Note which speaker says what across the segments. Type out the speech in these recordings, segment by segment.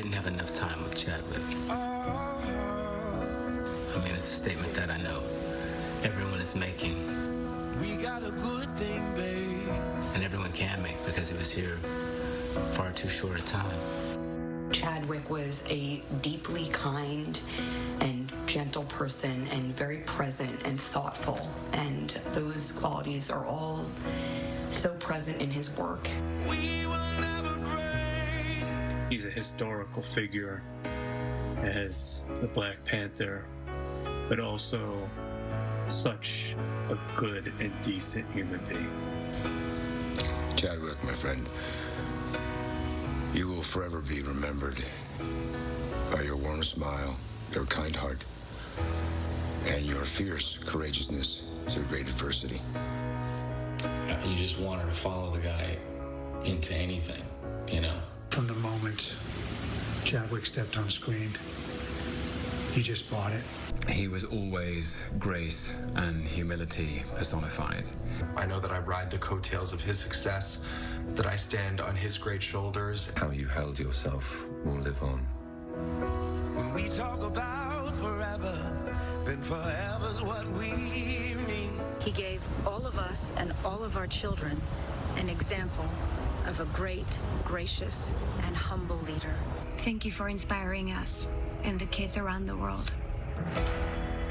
Speaker 1: didn't have enough time with Chadwick. I mean, it's a statement that I know everyone is making. We got a good thing, babe. And everyone can make, because he was here far too short a time.
Speaker 2: Chadwick was a deeply kind and gentle person, and very present and thoughtful, and those qualities are all so present in his work. We will never break.
Speaker 3: He's a historical figure as the Black Panther, but also such a good and decent human being.
Speaker 4: Chadwick, my friend, you will forever be remembered by your warm smile, your kind heart, and your fierce courageousness through great adversity.
Speaker 5: You just wanted to follow the guy into anything, you know?
Speaker 6: From the moment Chadwick stepped on screen, he just bought it.
Speaker 7: He was always grace and humility personified.
Speaker 8: I know that I ride the coattails of his success, that I stand on his great shoulders.
Speaker 4: How you held yourself will live on.
Speaker 1: When we talk about forever, then forever's what we mean.
Speaker 9: He gave all of us and all of our children an example of a great, gracious, and humble leader.
Speaker 10: Thank you for inspiring us and the kids around the world.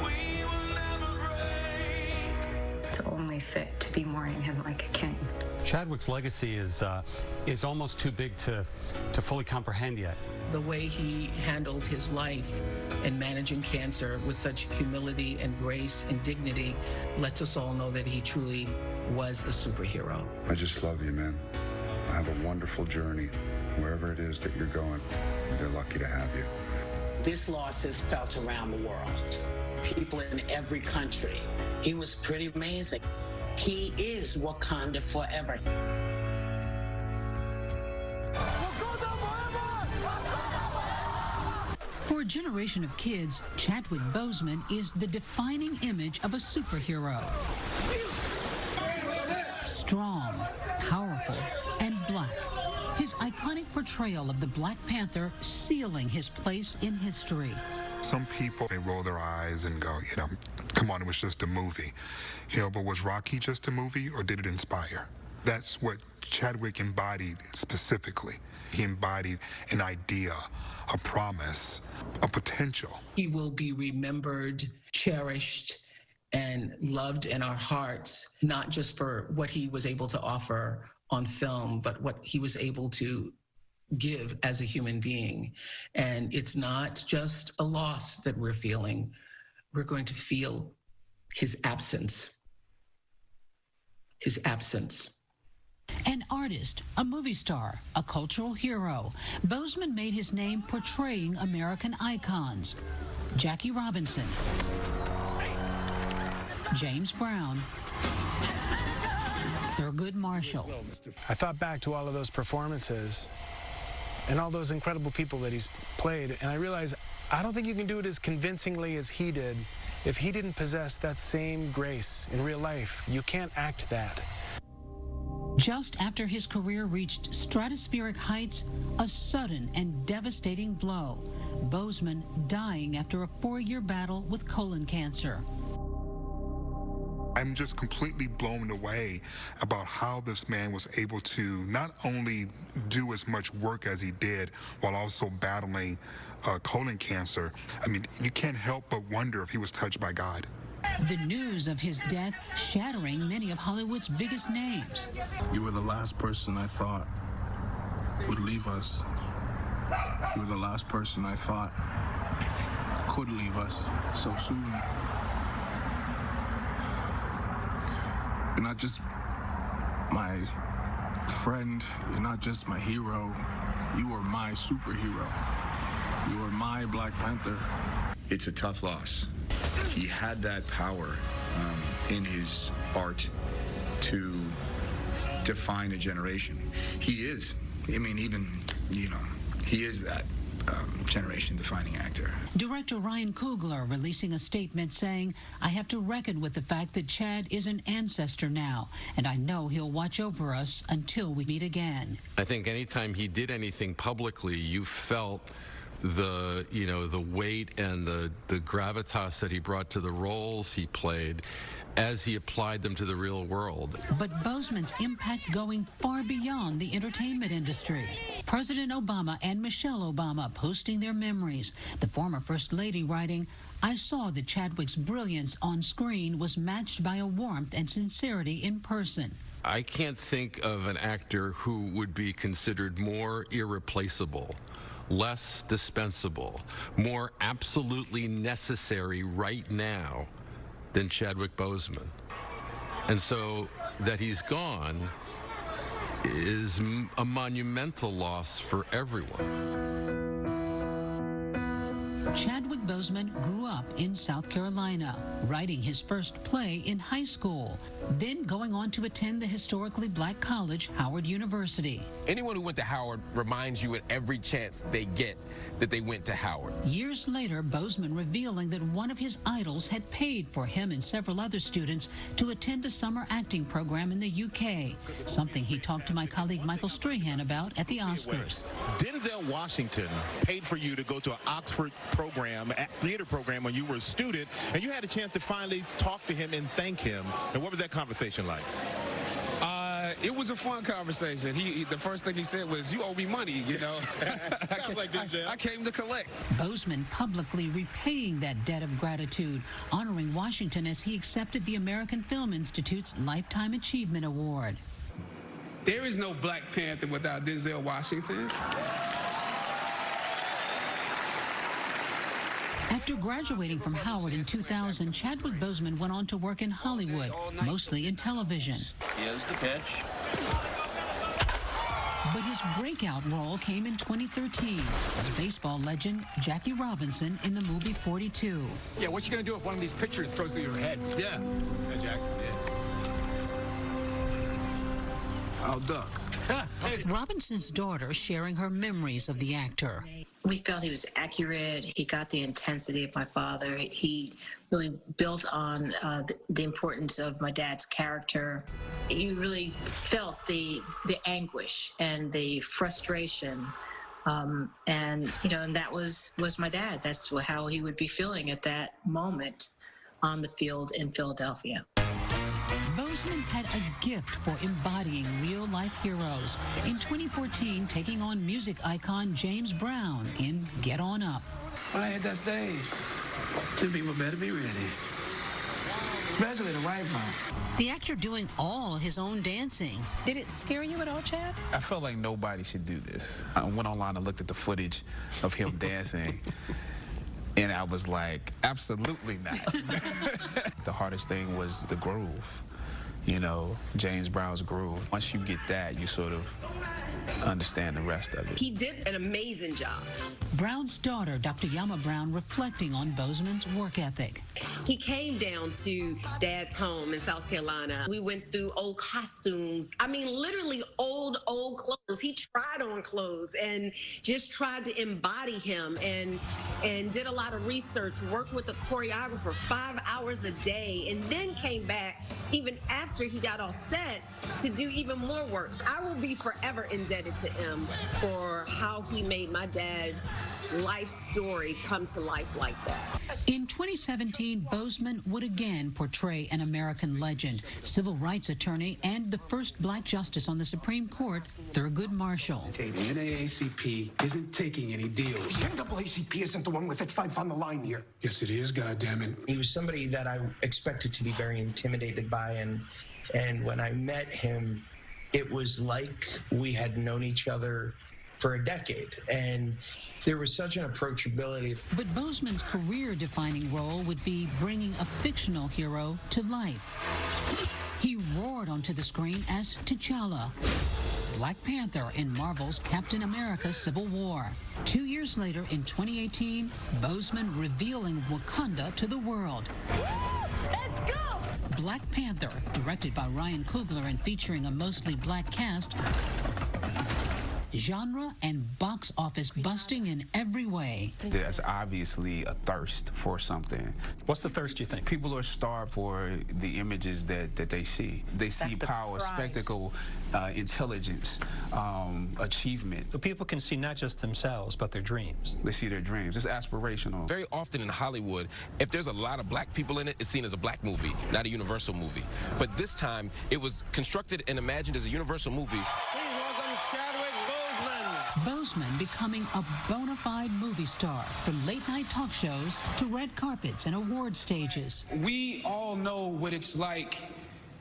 Speaker 1: We will never break.
Speaker 9: It's only fit to be mourning him like a king.
Speaker 11: Chadwick's legacy is almost too big to fully comprehend yet.
Speaker 12: The way he handled his life and managing cancer with such humility and grace and dignity lets us all know that he truly was a superhero.
Speaker 13: I just love you, man. Have a wonderful journey. Wherever it is that you're going, they're lucky to have you.
Speaker 14: This loss is felt around the world. People in every country. He was pretty amazing. He is Wakanda forever.
Speaker 15: For a generation of kids, Chadwick Boseman is the defining image of a superhero. Strong, powerful, and black. His iconic portrayal of the Black Panther sealing his place in history.
Speaker 13: Some people, they roll their eyes and go, you know, come on, it was just a movie. You know, but was Rocky just a movie, or did it inspire? That's what Chadwick embodied specifically. He embodied an idea, a promise, a potential.
Speaker 12: He will be remembered, cherished, and loved in our hearts, not just for what he was able to offer on film, but what he was able to give as a human being. And it's not just a loss that we're feeling. We're going to feel his absence. His absence.
Speaker 15: An artist, a movie star, a cultural hero, Boseman made his name portraying American icons. Jackie Robinson, James Brown, Thurgood Marshall.
Speaker 6: I thought back to all of those performances and all those incredible people that he's played, and I realized I don't think you can do it as convincingly as he did if he didn't possess that same grace in real life. You can't act that.
Speaker 15: Just after his career reached stratospheric heights, a sudden and devastating blow. Boseman dying after a 4-year battle with colon cancer.
Speaker 13: I'm just completely blown away about how this man was able to not only do as much work as he did while also battling colon cancer. I mean, you can't help but wonder if he was touched by God.
Speaker 15: The news of his death shattering many of Hollywood's biggest names.
Speaker 16: You were the last person I thought would leave us. You were the last person I thought could leave us so soon. You're not just my friend, you're not just my hero, you are my superhero. You are my Black Panther.
Speaker 17: It's a tough loss. He had that power in his art to define a generation. He is, I mean, even, you know, he is that. generation-defining actor.
Speaker 15: Director Ryan Coogler releasing a statement saying, "I have to reckon with the fact that Chad is an ancestor now, and I know he'll watch over us until we meet again."
Speaker 18: I think anytime he did anything publicly, you felt the weight and the gravitas that he brought to the roles he played as he applied them to the real world.
Speaker 15: But Boseman's impact going far beyond the entertainment industry. President Obama and Michelle Obama posting their memories. The former First Lady writing, "I saw that Chadwick's brilliance on screen was matched by a warmth and sincerity in person."
Speaker 18: I can't think of an actor who would be considered more irreplaceable, less dispensable, more absolutely necessary right now than Chadwick Boseman. And so that he's gone is a monumental loss for everyone.
Speaker 15: Chadwick Boseman grew up in South Carolina, writing his first play in high school, then going on to attend the historically black college, Howard University.
Speaker 19: Anyone who went to Howard reminds you at every chance they get that they went to Howard.
Speaker 15: Years later, Boseman revealing that one of his idols had paid for him and several other students to attend a summer acting program in the UK, something he talked to my colleague Michael Strahan about at the Oscars.
Speaker 20: Denzel Washington paid for you to go to an Oxford program, theater program, when you were a student, and you had a chance to finally talk to him and thank him. And what was that conversation like?
Speaker 21: It was a fun conversation. The first thing he said was, "You owe me money, you know."
Speaker 20: Sounds like Denzel.
Speaker 21: I came to collect.
Speaker 15: Boseman publicly repaying that debt of gratitude, honoring Washington as he accepted the American Film Institute's Lifetime Achievement Award.
Speaker 21: There is no Black Panther without Denzel Washington.
Speaker 15: After graduating from Howard in 2000, Chadwick Boseman went on to work in Hollywood, mostly in television.
Speaker 22: Here's the pitch.
Speaker 15: But his breakout role came in 2013 as baseball legend Jackie Robinson in the movie 42.
Speaker 22: Yeah, what you gonna do if one of these pitchers throws through your head?
Speaker 21: Yeah.
Speaker 20: Hey, Jack.
Speaker 22: I'll duck.
Speaker 15: Robinson's daughter sharing her memories of the actor.
Speaker 23: We felt he was accurate. He got the intensity of my father. He really built on the importance of my dad's character. You really felt the anguish and the frustration. And that was my dad. That's how he would be feeling at that moment on the field in Philadelphia.
Speaker 15: Boseman had a gift for embodying real-life heroes. In 2014, taking on music icon James Brown in Get On Up.
Speaker 22: When I hit that stage, the people better be ready. Especially the white folks.
Speaker 15: The actor doing all his own dancing. Did it scare you at all, Chad?
Speaker 16: I felt like nobody should do this. I went online and looked at the footage of him dancing. And I was like, absolutely not. The hardest thing was the groove. James Brown's groove. Once you get that, you sort of understand the rest of it.
Speaker 24: He did an amazing job.
Speaker 15: Brown's daughter, Dr. Yama Brown, reflecting on Boseman's work ethic.
Speaker 24: He came down to Dad's home in South Carolina. We went through old costumes. I mean, literally old clothes. He tried on clothes and just tried to embody him and did a lot of research, worked with a choreographer 5 hours a day, and then came back even after he got all set to do even more work. I will be forever indebted to him for how he made my dad's life story come to life like that.
Speaker 15: In 2017, Boseman would again portray an American legend, civil rights attorney, and the first black justice on the Supreme Court, Thurgood Marshall.
Speaker 22: The NAACP isn't taking any deals.
Speaker 25: The NAACP isn't the one with its life on the line here.
Speaker 22: Yes, it is, goddammit.
Speaker 26: He was somebody that I expected to be very intimidated by, and when I met him, it was like we had known each other for a decade, and there was such an approachability.
Speaker 15: But Boseman's career-defining role would be bringing a fictional hero to life. He roared onto the screen as T'Challa, Black Panther in Marvel's Captain America: Civil War. 2 years later, in 2018, Boseman revealing Wakanda to the world.
Speaker 24: Let's go!
Speaker 15: Black Panther, directed by Ryan Coogler and featuring a mostly black cast, genre and box office busting in every way.
Speaker 16: There's obviously a thirst for something.
Speaker 2: What's the thirst, you think?
Speaker 16: People are starved for the images that they see. They see power, spectacle, intelligence, achievement.
Speaker 2: The people can see not just themselves, but their dreams.
Speaker 16: They see their dreams. It's aspirational.
Speaker 19: Very often in Hollywood, if there's a lot of black people in it, it's seen as a black movie, not a Universal movie. But this time, it was constructed and imagined as a Universal movie.
Speaker 3: Please welcome Chadwick Boseman.
Speaker 15: Boseman becoming a bona fide movie star, from late-night talk shows to red carpets and award stages.
Speaker 4: We all know what it's like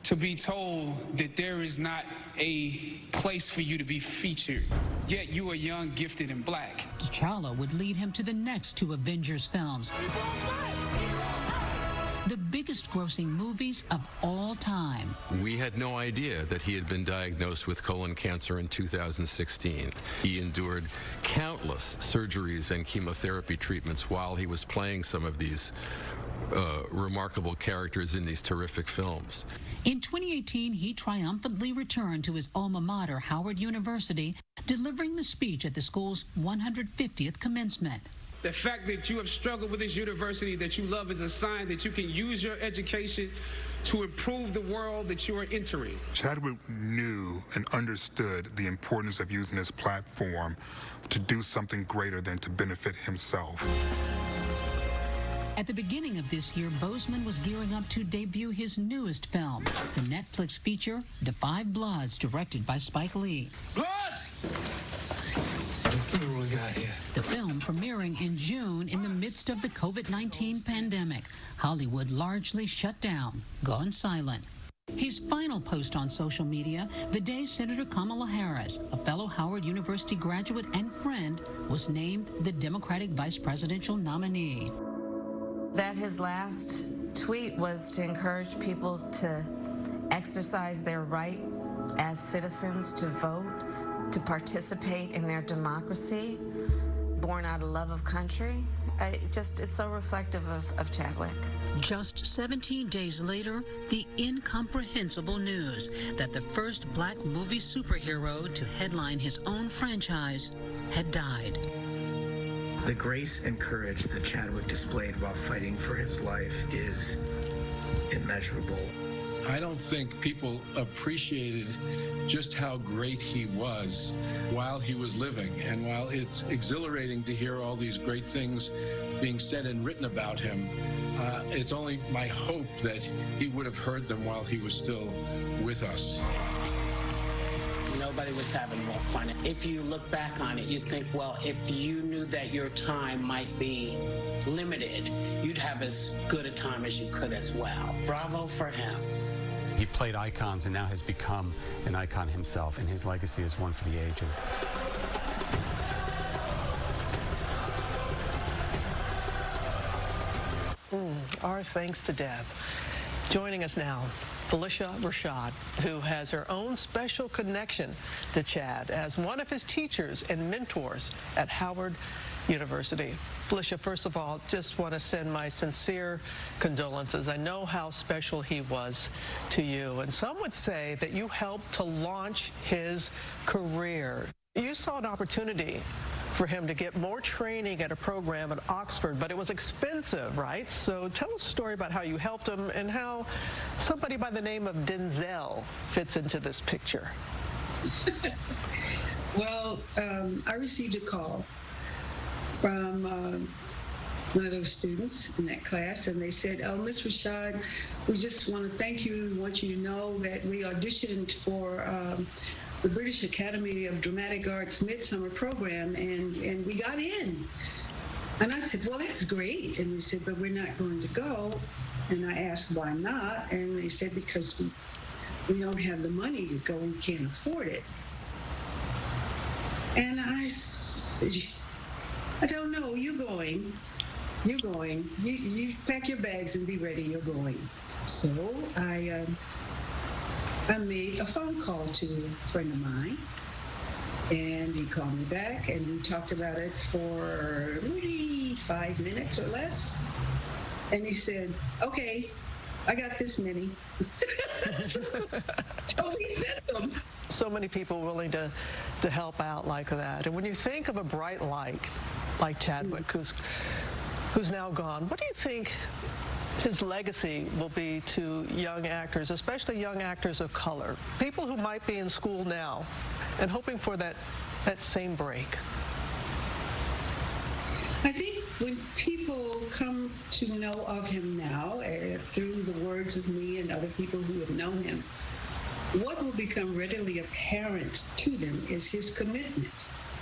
Speaker 4: to be told that there is not a place for you to be featured, yet you are young, gifted, and black.
Speaker 15: T'Challa would lead him to the next two Avengers films, the biggest grossing movies of all time.
Speaker 18: We had no idea that he had been diagnosed with colon cancer in 2016. He endured countless surgeries and chemotherapy treatments while he was playing some of these remarkable characters in these terrific films.
Speaker 15: In 2018, he triumphantly returned to his alma mater, Howard University, delivering the speech at the school's 150th commencement.
Speaker 4: The fact that you have struggled with this university that you love is a sign that you can use your education to improve the world that you are entering.
Speaker 13: Chadwick knew and understood the importance of using his platform to do something greater than to benefit himself.
Speaker 15: At the beginning of this year, Boseman was gearing up to debut his newest film, the Netflix feature, Da 5 Bloods, directed by Spike Lee.
Speaker 22: Bloods! Let's see what we got here.
Speaker 15: The film premiering in June in the midst of the COVID-19 pandemic. Hollywood largely shut down, gone silent. His final post on social media, the day Senator Kamala Harris, a fellow Howard University graduate and friend, was named the Democratic vice presidential nominee.
Speaker 5: That his last tweet was to encourage people to exercise their right as citizens to vote, to participate in their democracy, born out of love of country. It's so reflective of Chadwick.
Speaker 15: Just 17 days later, the incomprehensible news that the first black movie superhero to headline his own franchise had died.
Speaker 7: The grace and courage that Chadwick displayed while fighting for his life is immeasurable.
Speaker 8: I don't think people appreciated just how great he was while he was living. And while it's exhilarating to hear all these great things being said and written about him, it's only my hope that he would have heard them while he was still with us.
Speaker 14: Nobody was having more fun. If you look back on it, you think, well, if you knew that your time might be limited, you'd have as good a time as you could as well. Bravo for him.
Speaker 11: He played icons and now has become an icon himself, and his legacy is one for the ages.
Speaker 27: Our thanks to Deb. Joining us now, Felicia Rashad, who has her own special connection to Chad as one of his teachers and mentors at Howard University. Felicia, first of all, just want to send my sincere condolences. I know how special he was to you, and some would say that you helped to launch his career. You saw an opportunity for him to get more training at a program at Oxford, but it was expensive, right? So tell us a story about how you helped him and how somebody by the name of Denzel fits into this picture.
Speaker 28: Well, I received a call from one of those students in that class, and they said, "Oh, Ms. Rashad, we just want to thank you. We want you to know that we auditioned for the British Academy of Dramatic Arts Midsummer Program, and we got in." And I said, "Well, that's great." And they said, "But we're not going to go." And I asked, "Why not?" And they said, "Because we don't have the money to go. We can't afford it." And I said, "I don't know. You're going. You're going. You pack your bags and be ready. You're going." So I made a phone call to a friend of mine, and he called me back, and we talked about it for maybe 5 minutes or less. And he said, "Okay, I got this many." So we sent them.
Speaker 27: So many people willing to help out like that. And when you think of a bright light like Chadwick, who's now gone, what do you think his legacy will be to young actors, especially young actors of color, people who might be in school now and hoping for that same break?
Speaker 28: I think when people come to know of him now, through the words of me and other people who have known him, what will become readily apparent to them is his commitment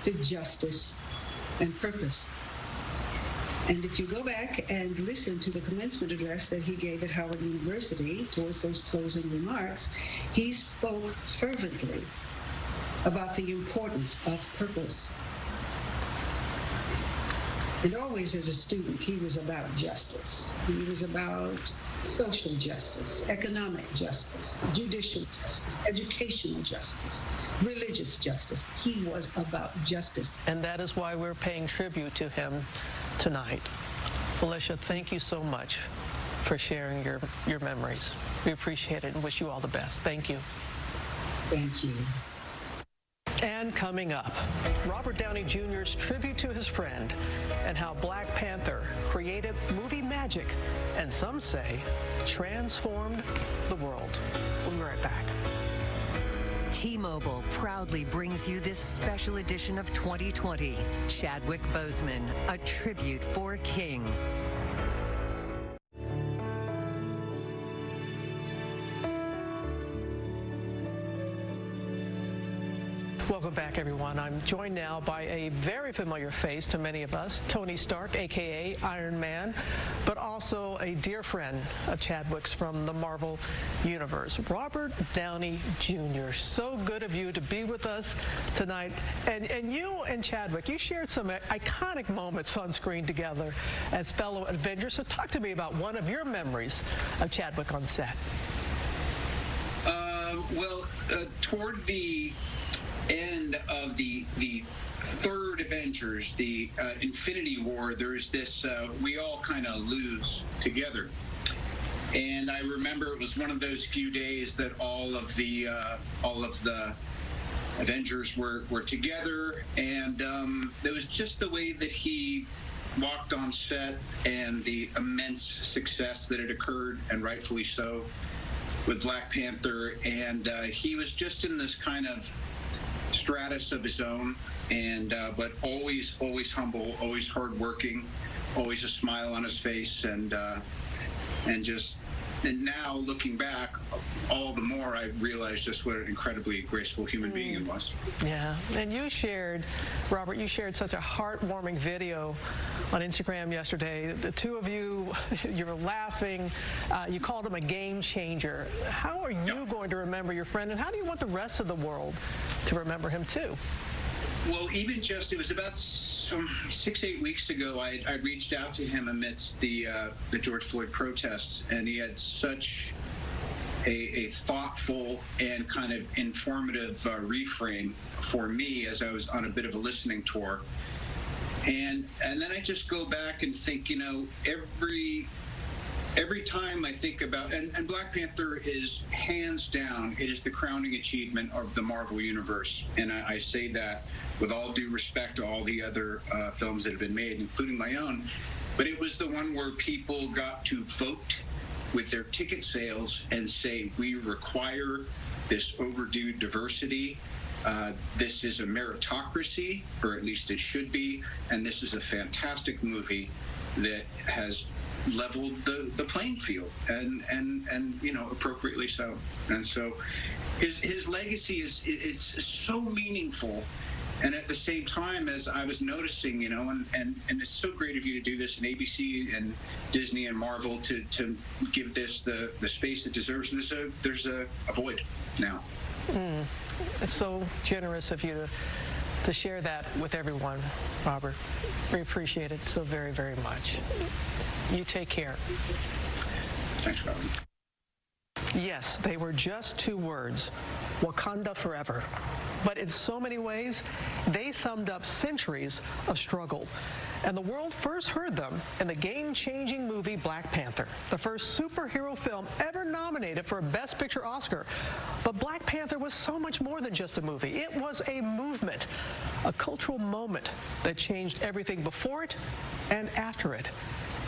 Speaker 28: to justice and purpose. And if you go back and listen to the commencement address that he gave at Howard University towards those closing remarks, he spoke fervently about the importance of purpose. And always as a student, he was about justice. He was about social justice, economic justice, judicial justice, educational justice, religious justice. He was about justice.
Speaker 27: And that is why we're paying tribute to him tonight. Felicia, thank you so much for sharing your memories. We appreciate it and wish you all the best. Thank you.
Speaker 28: Thank you.
Speaker 27: And coming up, Robert Downey Jr.'s tribute to his friend and how Black Panther created movie magic and some say transformed the world. We'll be right back.
Speaker 1: T-Mobile proudly brings you this special edition of 2020, Chadwick Boseman, a tribute for a king.
Speaker 27: Welcome back, everyone. I'm joined now by a very familiar face to many of us, Tony Stark, a.k.a. Iron Man, but also a dear friend of Chadwick's from the Marvel Universe, Robert Downey Jr. So good of you to be with us tonight. And you and Chadwick, you shared some iconic moments on screen together as fellow Avengers. So talk to me about one of your memories of Chadwick on set.
Speaker 6: Toward the end of the third Avengers, the Infinity War, there's this we all kind of lose together, and I remember it was one of those few days that all of the Avengers were together, and it was just the way that he walked on set and the immense success that had occurred, and rightfully so, with Black Panther, and he was just in this kind of stratus of his own, and but always humble, always hardworking, always a smile on his face, and now looking back, all the more I realized just what an incredibly graceful human being he was.
Speaker 27: Yeah, and you shared, Robert, you shared such a heartwarming video on Instagram yesterday. The two of you, you were laughing. You called him a game changer. How are you going to remember your friend, and how do you want the rest of the world to remember him too?
Speaker 6: Well, even just, it was about 6-8 weeks ago, I reached out to him amidst the George Floyd protests, and he had such a thoughtful and kind of informative reframe for me as I was on a bit of a listening tour. And then I just go back and think, every time I think about, and Black Panther is hands down, it is the crowning achievement of the Marvel Universe. And I say that with all due respect to all the other films that have been made, including my own. But it was the one where people got to vote with their ticket sales and say, we require this overdue diversity. This is a meritocracy, or at least it should be. And this is a fantastic movie that has leveled the playing field, and appropriately so. And so his legacy is so meaningful. And at the same time, as I was noticing, and it's so great of you to do this, and ABC and Disney and Marvel to give this the space it deserves. There's a void now.
Speaker 27: It's so generous of you to share that with everyone, Robert. We appreciate it so very, very much. You take care.
Speaker 6: Thanks, Robert.
Speaker 27: Yes, they were just 2 words: Wakanda forever. But in so many ways, they summed up centuries of struggle. And the world first heard them in the game-changing movie Black Panther, the first superhero film ever nominated for a Best Picture Oscar. But Black Panther was so much more than just a movie. It was a movement, a cultural moment that changed everything before it and after it.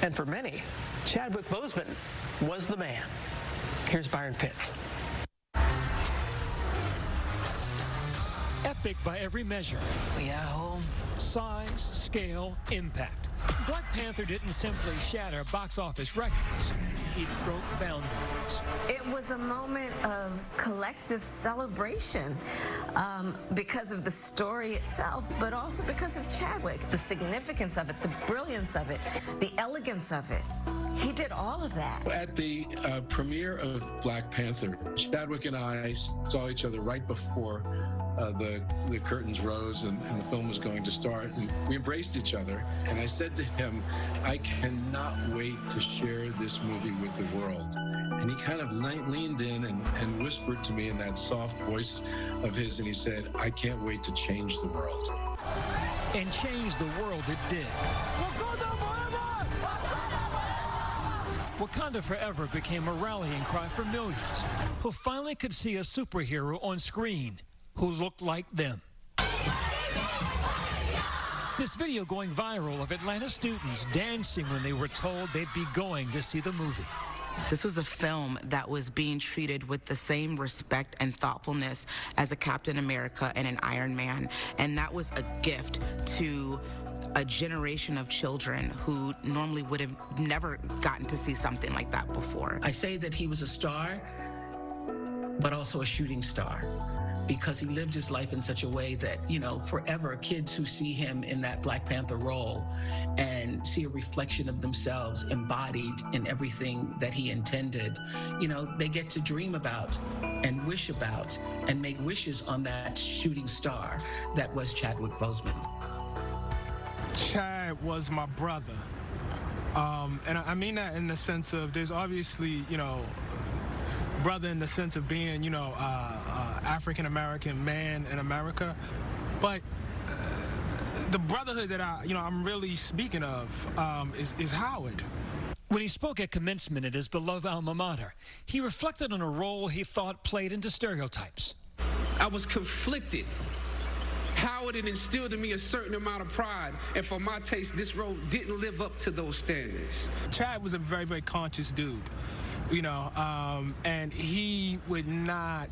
Speaker 27: And for many, Chadwick Boseman was the man. Here's Byron Pitts.
Speaker 9: Epic by every measure. We at home? Size, scale, impact. Black Panther didn't simply shatter box office records. It broke boundaries.
Speaker 5: It was a moment of collective celebration because of the story itself, but also because of Chadwick, the significance of it, the brilliance of it, the elegance of it. He did all of that.
Speaker 8: At the premiere of Black Panther, Chadwick and I saw each other right before the curtains rose and the film was going to start, and we embraced each other, and I said to him, I cannot wait to share this movie with the world. And he kind of leaned in and whispered to me in that soft voice of his, and he said, I can't wait to change the world.
Speaker 9: And change the world it did. Wakanda Forever became a rallying cry for millions who finally could see a superhero on screen who looked like them. This video going viral of Atlanta students dancing when they were told they'd be going to see the movie.
Speaker 10: This was a film that was being treated with the same respect and thoughtfulness as a Captain America and an Iron Man, and that was a gift to a generation of children who normally would have never gotten to see something like that before.
Speaker 14: I say that he was a star, but also a shooting star, because he lived his life in such a way that, you know, forever kids who see him in that Black Panther role and see a reflection of themselves embodied in everything that he intended, you know, they get to dream about and wish about and make wishes on that shooting star that was Chadwick Boseman.
Speaker 12: Chad was my brother. And I mean that in the sense of there's obviously, you know, brother in the sense of being, you know, African-American man in America. But the brotherhood that I'm really speaking of is Howard.
Speaker 9: When he spoke at commencement at his beloved alma mater, he reflected on a role he thought played into stereotypes.
Speaker 4: I was conflicted. Howard had instilled in me a certain amount of pride, and for my taste, this role didn't live up to those standards.
Speaker 12: Chad was a very, very conscious dude, you know, and he would not,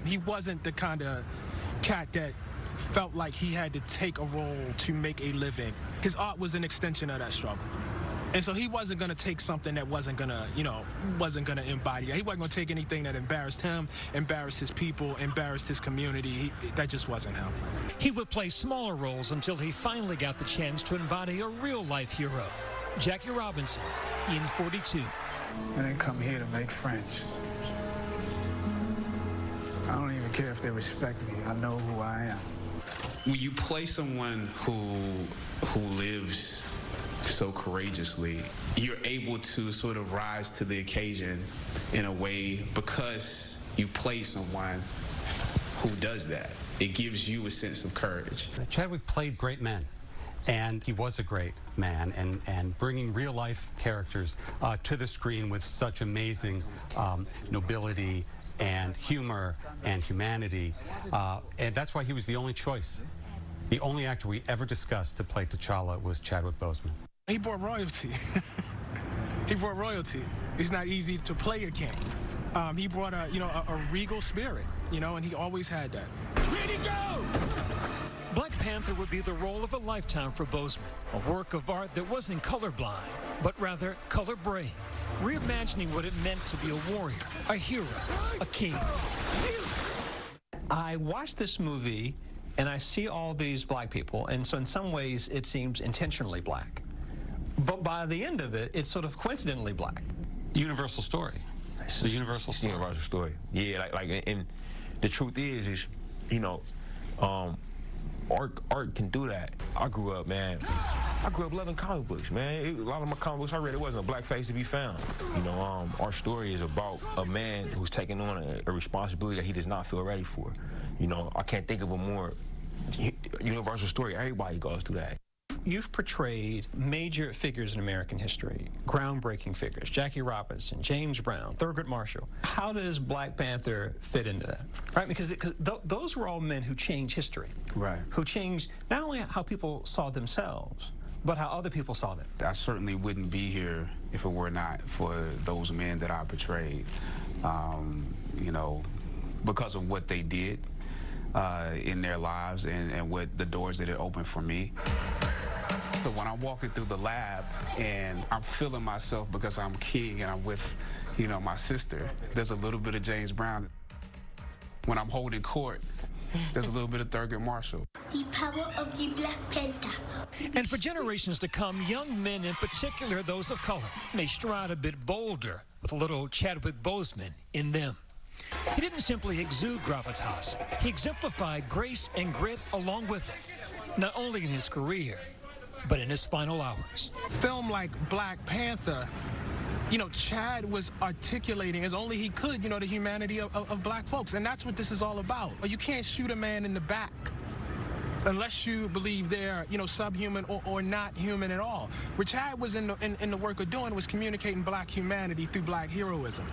Speaker 12: he wasn't the kind of cat that felt like he had to take a role to make a living. His art was an extension of that struggle. And so he wasn't going to take something that wasn't going to, you know, wasn't going to embody that. He wasn't going to take anything that embarrassed him, embarrassed his people, embarrassed his community. That just wasn't him.
Speaker 9: He would play smaller roles until he finally got the chance to embody a real-life hero, Jackie Robinson, in 42.
Speaker 17: I didn't come here to make friends. I don't even care if they respect me. I know who I am.
Speaker 16: When you play someone who lives so courageously, you're able to sort of rise to the occasion in a way because you play someone who does that. It gives you a sense of courage.
Speaker 11: Chadwick played great men, and he was a great man, and bringing real-life characters to the screen with such amazing nobility and humor and humanity, and that's why he was the only choice. The only actor we ever discussed to play T'Challa was Chadwick Boseman.
Speaker 12: He brought royalty. He brought royalty. It's not easy to play a king. He brought a regal spirit, you know, and he always had that.
Speaker 9: Ready, go! Black Panther would be the role of a lifetime for Boseman, a work of art that wasn't colorblind, but rather color-brave, reimagining what it meant to be a warrior, a hero, a king.
Speaker 2: I watched this movie and I see all these black people, and so in some ways it seems intentionally black. But by the end of it, it's sort of coincidentally black.
Speaker 11: Universal story. It's a universal story.
Speaker 20: Universal story. Yeah, and the truth is, you know,
Speaker 3: art can do that. I grew up loving comic books, man. A lot of my comic books I read, it wasn't a black face to be found. You know, our story is about a man who's taking on a responsibility that he does not feel ready for. You know, I can't think of a more universal story. Everybody goes through that.
Speaker 2: You've portrayed major figures in American history, groundbreaking figures, Jackie Robinson, James Brown, Thurgood Marshall. How does Black Panther fit into that? Right, because those were all men who changed history.
Speaker 16: Right.
Speaker 2: Who changed not only how people saw themselves, but how other people saw them.
Speaker 16: I certainly wouldn't be here if it were not for those men that I portrayed, you know, because of what they did in their lives and what the doors that it opened for me. So when I'm walking through the lab and I'm feeling myself because I'm king and I'm with, you know, my sister, there's a little bit of James Brown. When I'm holding court, there's a little bit of Thurgood Marshall.
Speaker 19: The power of the Black Panther.
Speaker 9: And for generations to come, young men, in particular those of color, may stride a bit bolder with a little Chadwick Boseman in them. He didn't simply exude gravitas. He exemplified grace and grit along with it, not only in his career, but in his final hours.
Speaker 12: Film like Black Panther, you know, Chad was articulating as only he could, you know, the humanity of black folks. And that's what this is all about. You can't shoot a man in the back unless you believe they're, you know, subhuman or not human at all. What Chad was in the work of doing was communicating black humanity through black heroism,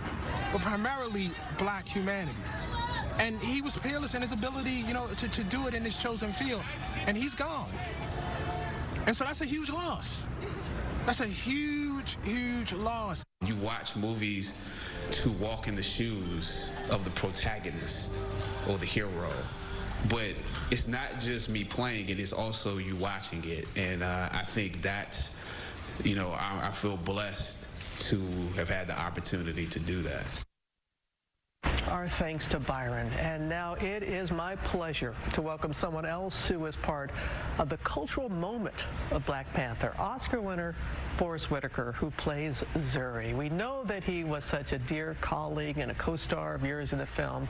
Speaker 12: but primarily black humanity. And he was peerless in his ability, you know, to do it in his chosen field. And he's gone. And so that's a huge loss. That's a huge, huge loss.
Speaker 16: You watch movies to walk in the shoes of the protagonist or the hero, but it's not just me playing it, it's also you watching it. And I think that's, you know, I feel blessed to have had the opportunity to do that.
Speaker 27: Our thanks to Byron. And now it is my pleasure to welcome someone else who is part of the cultural moment of Black Panther, Oscar winner Forest Whitaker, who plays Zuri. We know that he was such a dear colleague and a co-star of yours in the film.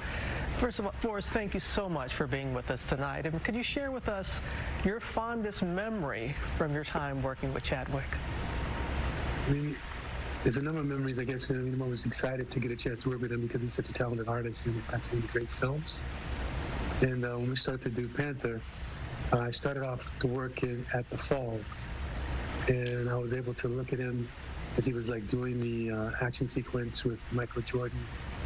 Speaker 27: First of all, Forrest, thank you so much for being with us tonight. And could you share with us your fondest memory from your time working with Chadwick?
Speaker 20: There's a number of memories, I guess. I'm always excited to get a chance to work with him because he's such a talented artist and got some great films. And when we started to do Panther, I started off to work at the Falls. And I was able to look at him as he was like doing the action sequence with Michael Jordan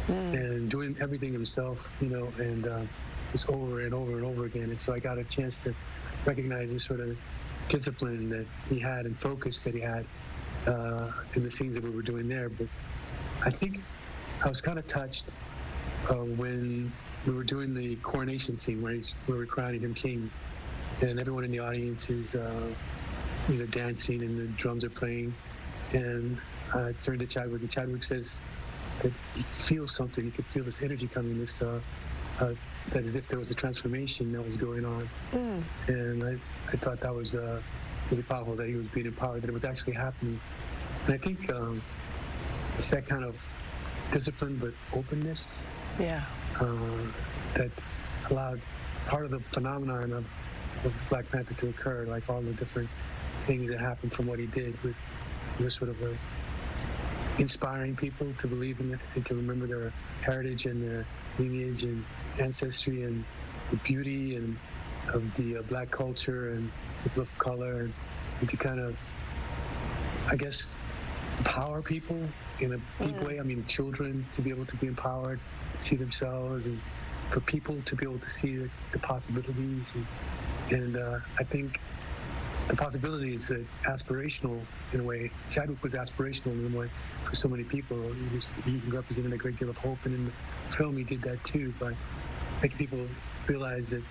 Speaker 20: and doing everything himself, you know, and just over and over and over again. And so I got a chance to recognize the sort of discipline that he had and focus that he had in the scenes that we were doing there. But I think I was kind of touched when we were doing the coronation scene where we were crowning him king, and everyone in the audience is you know, dancing and the drums are playing. And I turned to Chadwick, and Chadwick says that he feels something. He could feel this energy coming, this that as if there was a transformation that was going on. And I thought that was really powerful, that he was being empowered, that it was actually happening. And I think it's that kind of discipline but openness that allowed part of the phenomenon of Black Panther to occur, like all the different things that happened from what he did, with, you know, sort of inspiring people to believe in it and to remember their heritage and their lineage and ancestry and the beauty and of the black culture and people of color, and to kind of, I guess, empower people in a deep way. I mean, children to be able to be empowered, to see themselves, and for people to be able to see the possibilities. And I think the possibilities are aspirational in a way. Chadwick was aspirational in a way for so many people. He represented a great deal of hope, and in the film he did that too, by making people realize that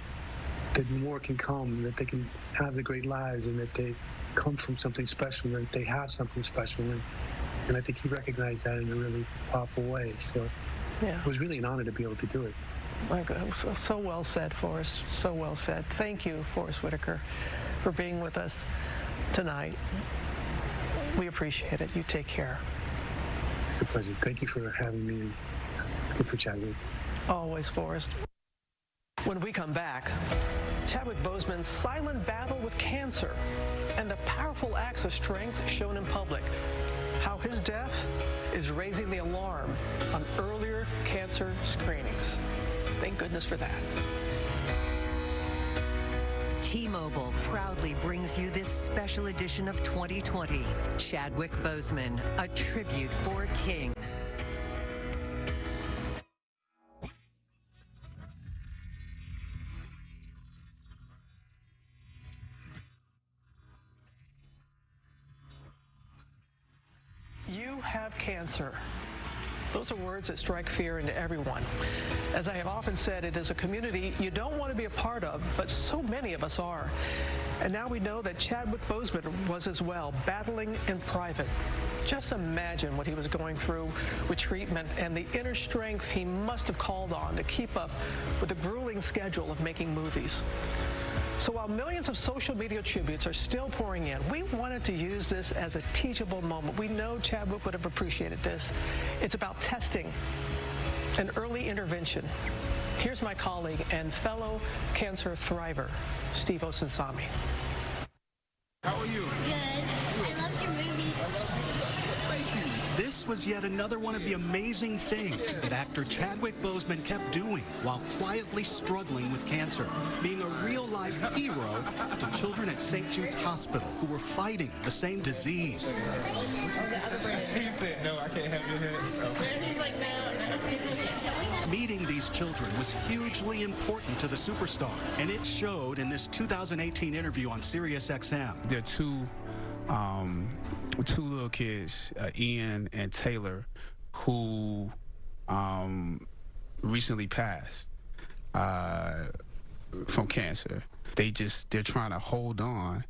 Speaker 20: more can come, that they can have the great lives, and that they come from something special, and that they have something special. And I think he recognized that in a really powerful way. So it was really an honor to be able to do it.
Speaker 27: My God, so well said, Forrest. So well said. Thank you, Forrest Whitaker, for being with us tonight. We appreciate it. You take care.
Speaker 20: It's a pleasure. Thank you for having me. Good for Chadwick.
Speaker 27: Always, Forrest. When we come back, Chadwick Boseman's silent battle with cancer and the powerful acts of strength shown in public. How his death is raising the alarm on earlier cancer screenings. Thank goodness for that.
Speaker 1: T-Mobile proudly brings you this special edition of 2020, Chadwick Boseman, a tribute for a king.
Speaker 27: You have cancer. Those are words that strike fear into everyone. As I have often said, it is a community you don't want to be a part of, but so many of us are. And now we know that Chadwick Boseman was as well, battling in private. Just imagine what he was going through with treatment and the inner strength he must have called on to keep up with the grueling schedule of making movies. So while millions of social media tributes are still pouring in, we wanted to use this as a teachable moment. We know Chadwick would have appreciated this. It's about testing and early intervention. Here's my colleague and fellow cancer thriver, Steve Osunsami.
Speaker 13: How are you?
Speaker 19: Good. I loved your movie.
Speaker 13: Thank you.
Speaker 18: This was yet another one of the amazing things that actor Chadwick Boseman kept doing while quietly struggling with cancer, being a real-life hero to children at St. Jude's Hospital who were fighting the same disease.
Speaker 13: He said, no, I can't have your head. He's like, no.
Speaker 18: Meeting these children was hugely important to the superstar, and it showed in this 2018 interview on SiriusXM.
Speaker 16: There are two little kids, Ian and Taylor, who recently passed from cancer. They're trying to hold on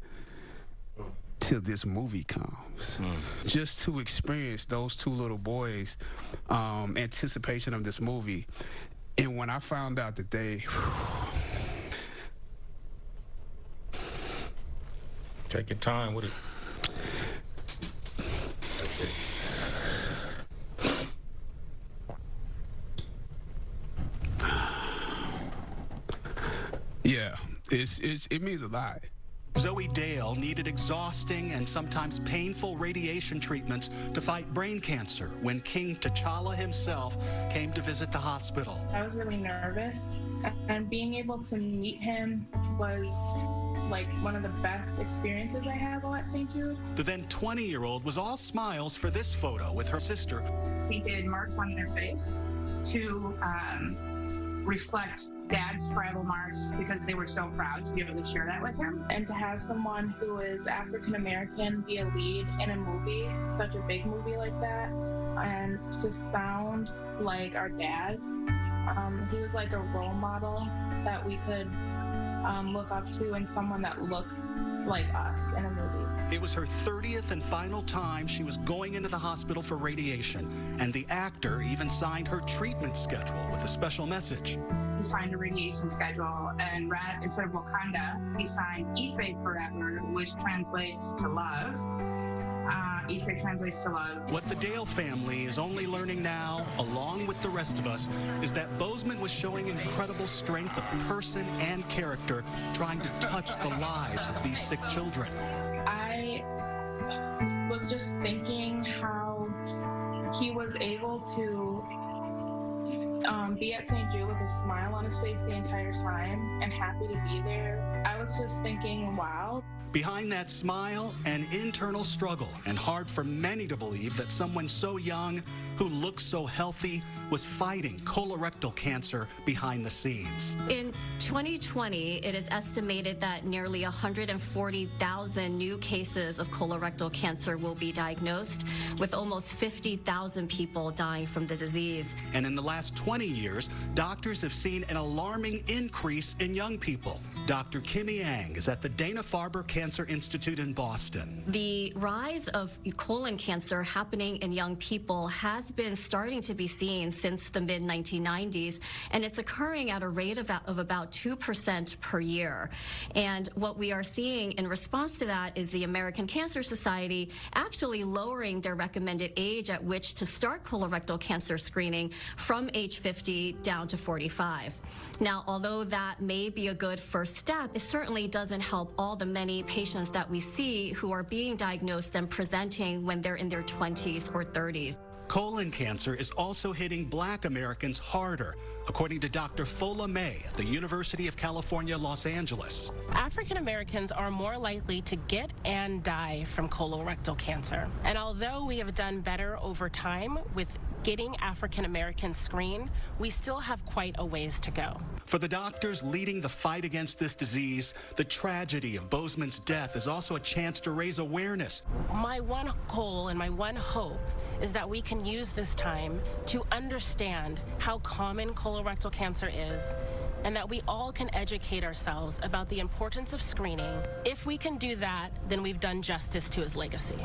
Speaker 16: till this movie comes. Just to experience those two little boys' anticipation of this movie. And when I found out that they
Speaker 3: take your time with it.
Speaker 16: Yeah, it means a lot.
Speaker 18: Zoe Dale needed exhausting and sometimes painful radiation treatments to fight brain cancer when King T'Challa himself came to visit the hospital.
Speaker 21: I was really nervous, and being able to meet him was like one of the best experiences I had while at St. Jude.
Speaker 18: The then 20-year-old was all smiles for this photo with her sister.
Speaker 21: We did marks on their face to reflect Dad's tribal marks because they were so proud to be able to share that with him. And to have someone who is African American be a lead in a movie, such a big movie like that, and to sound like our dad, he was like a role model that we could look up to, and someone that looked like us in a movie.
Speaker 18: It was her 30th and final time she was going into the hospital for radiation, and the actor even signed her treatment schedule with a special message.
Speaker 21: He signed a radiation schedule, and instead of Wakanda, he signed Ife Forever, which translates to love. Ife translates to love.
Speaker 18: What the Dale family is only learning now, along with the rest of us, is that Boseman was showing incredible strength of person and character, trying to touch the lives of these sick children.
Speaker 21: I was just thinking how he was able to be at St. Jude with a smile on his face the entire time and happy to be there. I was just thinking, wow.
Speaker 18: Behind that smile, an internal struggle, and hard for many to believe that someone so young, who looks so healthy, was fighting colorectal cancer behind the scenes.
Speaker 22: In 2020, it is estimated that nearly 140,000 new cases of colorectal cancer will be diagnosed, with almost 50,000 people dying from the disease.
Speaker 18: And in the last 20 years, doctors have seen an alarming increase in young people. Dr. Kimmy Yang is at the Dana-Farber Cancer Institute in Boston.
Speaker 22: The rise of colon cancer happening in young people has been starting to be seen since the mid-1990s, and it's occurring at a rate of about 2% per year. And what we are seeing in response to that is the American Cancer Society actually lowering their recommended age at which to start colorectal cancer screening from age 50 down to 45. Now, although that may be a good first first step, it certainly doesn't help all the many patients that we see who are being diagnosed and presenting when they're in their 20s or 30s.
Speaker 18: Colon cancer is also hitting Black Americans harder, according to Dr. Fola May at the University of California, Los Angeles.
Speaker 6: African Americans are more likely to get and die from colorectal cancer. And although we have done better over time with getting African Americans screened, we still have quite a ways to go.
Speaker 18: For the doctors leading the fight against this disease, the tragedy of Boseman's death is also a chance to raise awareness.
Speaker 6: My one goal and my one hope is that we can use this time to understand how common colorectal cancer is, and that we all can educate ourselves about the importance of screening. If we can do that, then we've done justice to his legacy.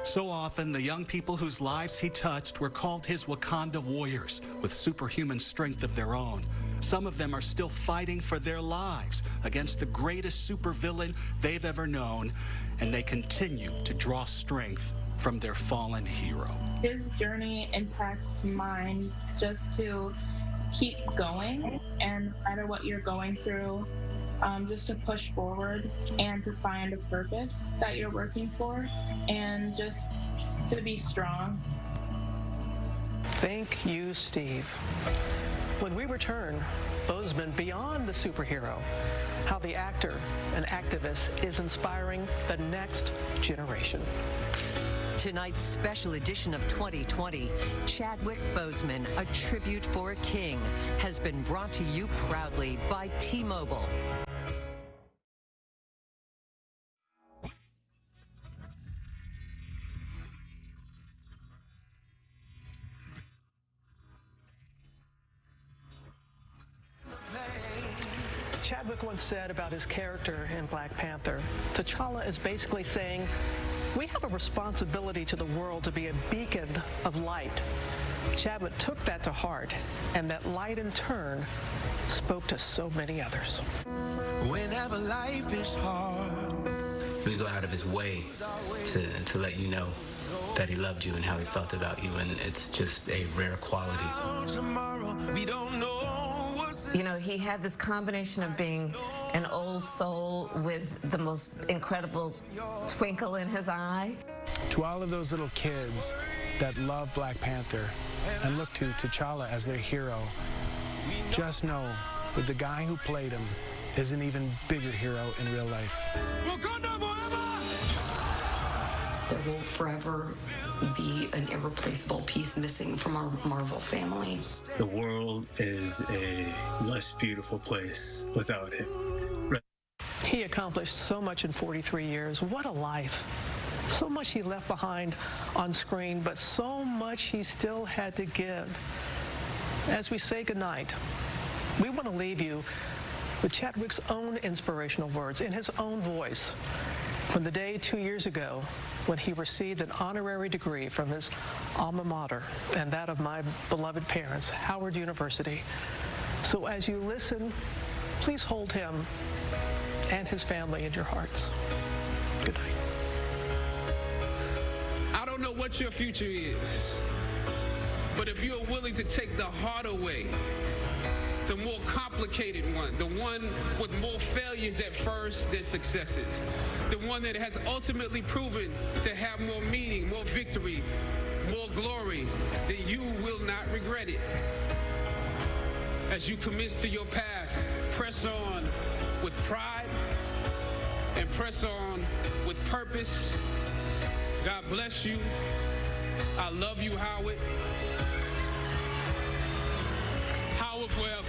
Speaker 18: So often, the young people whose lives he touched were called his Wakanda warriors, with superhuman strength of their own. Some of them are still fighting for their lives against the greatest supervillain they've ever known, and they continue to draw strength from their fallen hero.
Speaker 21: His journey impacts mine just to keep going, and no matter what you're going through, just to push forward and to find a purpose that you're working for, and just to be strong.
Speaker 27: Thank you, Steve. When we return, Boseman beyond the superhero, how the actor and activist is inspiring the next generation.
Speaker 1: Tonight's special edition of 2020, Chadwick Boseman, A Tribute for a King, has been brought to you proudly by T-Mobile.
Speaker 27: Chadwick once said about his character in Black Panther, T'Challa is basically saying, we have a responsibility to the world to be a beacon of light. Chadwick took that to heart, and that light in turn spoke to so many others.
Speaker 7: Whenever life is hard, we go out of his way to let you know that he loved you and how he felt about you, and it's just a rare quality.
Speaker 5: You know, he had this combination of being an old soul with the most incredible twinkle in his eye.
Speaker 12: To all of those little kids that love Black Panther and look to T'Challa as their hero, just know that the guy who played him is an even bigger hero in real life.
Speaker 15: There will forever be an irreplaceable piece missing from our Marvel family.
Speaker 23: The world is a less beautiful place without him.
Speaker 27: He accomplished so much in 43 years. What a life. So much he left behind on screen, but so much he still had to give. As we say goodnight, we want to leave you with Chadwick's own inspirational words in his own voice. From the day 2 years ago when he received an honorary degree from his alma mater and that of my beloved parents, Howard University. So as you listen, please hold him and his family in your hearts. Good night.
Speaker 4: I don't know what your future is, but if you're willing to take the harder way, the more complicated one, the one with more failures at first than successes, the one that has ultimately proven to have more meaning, more victory, more glory, then you will not regret it. As you commence to your past, press on with pride and press on with purpose. God bless you. I love you, Howard. Howard forever.